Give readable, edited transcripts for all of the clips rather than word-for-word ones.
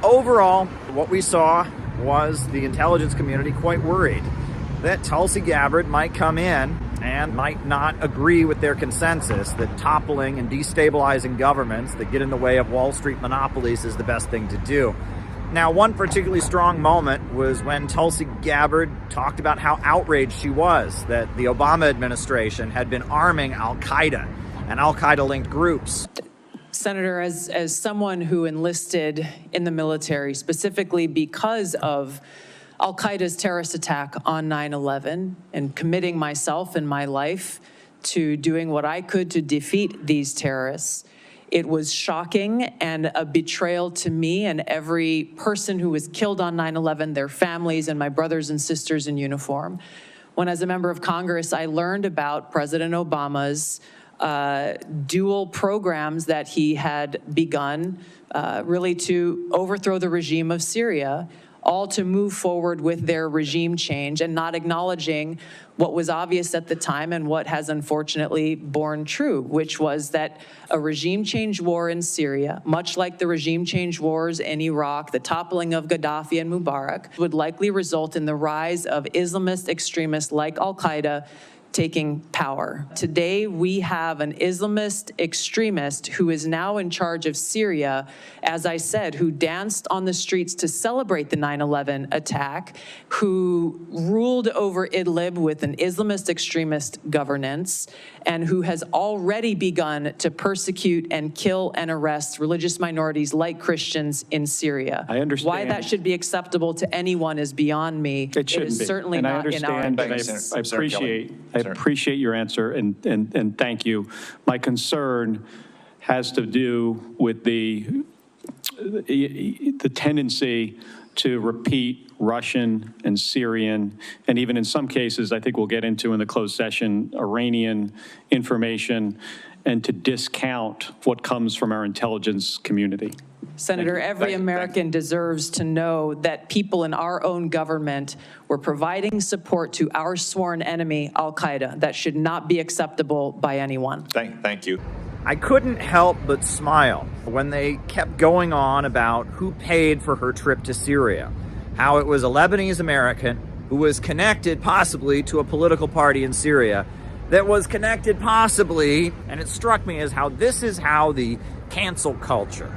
overall, what we saw was the intelligence community quite worried that Tulsi Gabbard might come in and might not agree with their consensus that toppling and destabilizing governments that get in the way of Wall Street monopolies is the best thing to do. Now, one particularly strong moment was when Tulsi Gabbard talked about how outraged she was that the Obama administration had been arming al-Qaeda and al-Qaeda-linked groups. Senator, as someone who enlisted in the military specifically because of al-Qaeda's terrorist attack on 9/11 and committing myself and my life to doing what I could to defeat these terrorists, it was shocking and a betrayal to me and every person who was killed on 9/11, their families and my brothers and sisters in uniform. When, as a member of Congress, I learned about President Obama's dual programs that he had begun really to overthrow the regime of Syria, all to move forward with their regime change and not acknowledging what was obvious at the time and what has unfortunately borne true, which was that a regime change war in Syria, much like the regime change wars in Iraq, the toppling of Gaddafi and Mubarak, would likely result in the rise of Islamist extremists like al-Qaeda taking power. Today, we have an Islamist extremist who is now in charge of Syria, as I said, who danced on the streets to celebrate the 9/11 attack, who ruled over Idlib with an Islamist extremist governance, and who has already begun to persecute and kill and arrest religious minorities like Christians in Syria. I understand. Why that should be acceptable to anyone is beyond me. It shouldn't is be. certainly and not I in our understand, interests. I appreciate your answer, and thank you. My concern has to do with the tendency to repeat Russian and Syrian, and even in some cases, I think we'll get into in the closed session, Iranian information, and to discount what comes from our intelligence community. Senator, every American deserves to know that people in our own government were providing support to our sworn enemy, al-Qaeda. That should not be acceptable by anyone. Thank you. I couldn't help but smile when they kept going on about who paid for her trip to Syria, how it was a Lebanese American who was connected possibly to a political party in Syria that was connected possibly, and it struck me as how this is how the cancel culture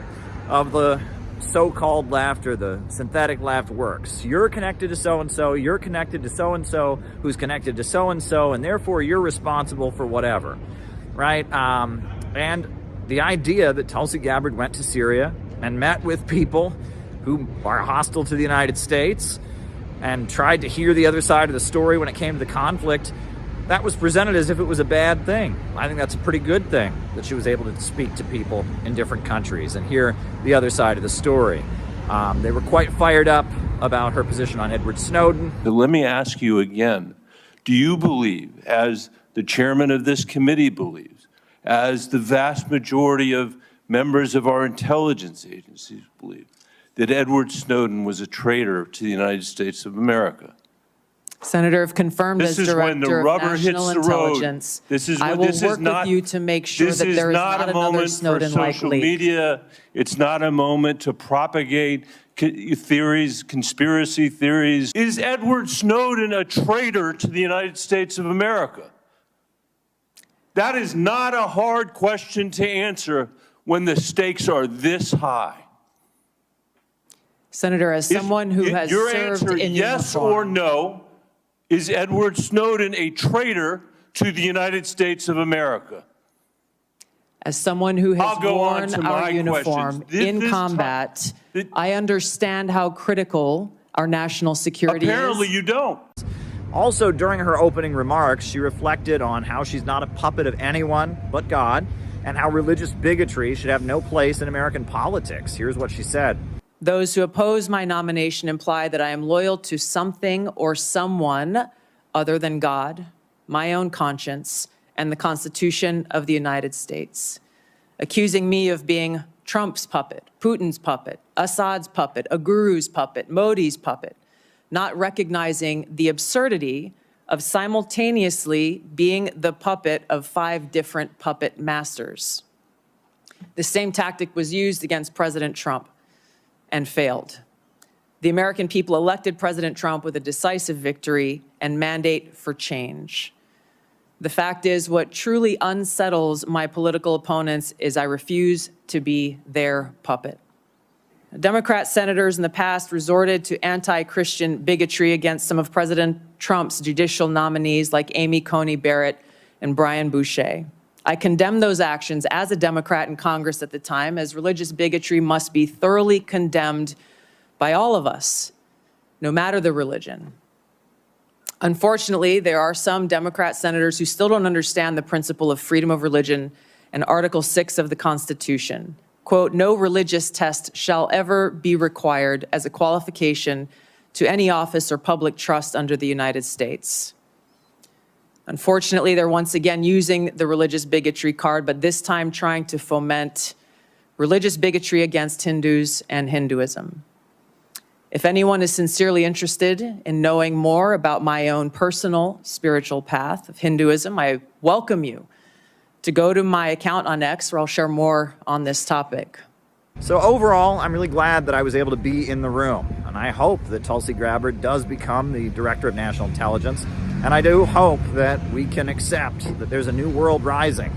of the so-called left or the synthetic left works. You're connected to so-and-so, you're connected to so-and-so, who's connected to so-and-so, and therefore you're responsible for whatever, right? And the idea that Tulsi Gabbard went to Syria and met with people who are hostile to the United States and tried to hear the other side of the story when it came to the conflict, that was presented as if it was a bad thing. I think that's a pretty good thing that she was able to speak to people in different countries and hear the other side of the story. They were quite fired up about her position on Edward Snowden. But let me ask you again, do you believe, as the chairman of this committee believes, as the vast majority of members of our intelligence agencies believe, that Edward Snowden was a traitor to the United States of America? Senator, if confirmed as Director of National Intelligence, I will work with you to make sure that there is not another Snowden like leak. Media. It's not a moment to propagate theories, conspiracy theories. Is Edward Snowden a traitor to the United States of America? That is not a hard question to answer when the stakes are this high. Senator, as someone who has your served answer, in yes uniform, or no, is Edward Snowden a traitor to the United States of America? as someone who has worn our uniform in combat, I understand how critical our national security is. Apparently you don't. Also, during her opening remarks, she reflected on how she's not a puppet of anyone but God, and how religious bigotry should have no place in American politics. Here's what she said. Those who oppose my nomination imply that I am loyal to something or someone other than God, my own conscience, and the Constitution of the United States. Accusing me of being Trump's puppet, Putin's puppet, Assad's puppet, a guru's puppet, Modi's puppet, not recognizing the absurdity of simultaneously being the puppet of 5 different puppet masters. The same tactic was used against President Trump. and failed. The American people elected President Trump with a decisive victory and mandate for change. The fact is, what truly unsettles my political opponents is I refuse to be their puppet. Democrat senators in the past resorted to anti-Christian bigotry against some of President Trump's judicial nominees like Amy Coney Barrett and Brian Boucher. I condemn those actions as a Democrat in Congress at the time, as religious bigotry must be thoroughly condemned by all of us, no matter the religion. Unfortunately, there are some Democrat senators who still don't understand the principle of freedom of religion and Article 6 of the Constitution. Quote, no religious test shall ever be required as a qualification to any office or public trust under the United States. Unfortunately, they're once again using the religious bigotry card, but this time trying to foment religious bigotry against Hindus and Hinduism. If anyone is sincerely interested in knowing more about my own personal spiritual path of Hinduism, I welcome you to go to my account on X, where I'll share more on this topic. So overall, I'm really glad that I was able to be in the room, and I hope that Tulsi Gabbard does become the Director of National Intelligence, and I do hope that we can accept that there's a new world rising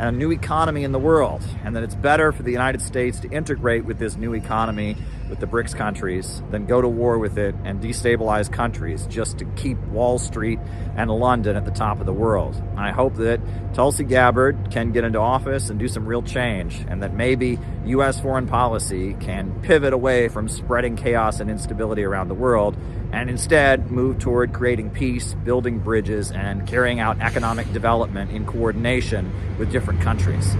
and a new economy in the world, and that it's better for the United States to integrate with this new economy with the BRICS countries than go to war with it and destabilize countries just to keep Wall Street and London at the top of the world. I hope that Tulsi Gabbard can get into office and do some real change, and that maybe U.S. foreign policy can pivot away from spreading chaos and instability around the world and instead move toward creating peace, building bridges, and carrying out economic development in coordination with different countries.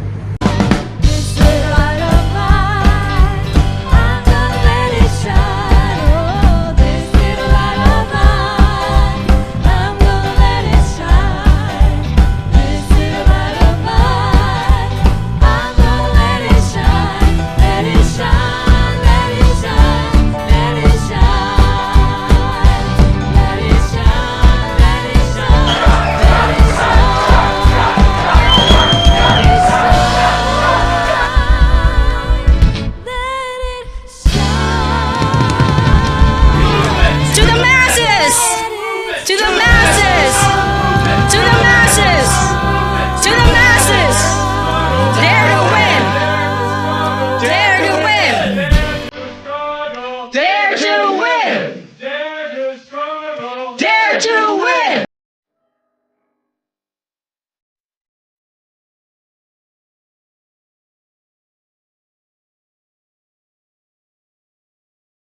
Dare to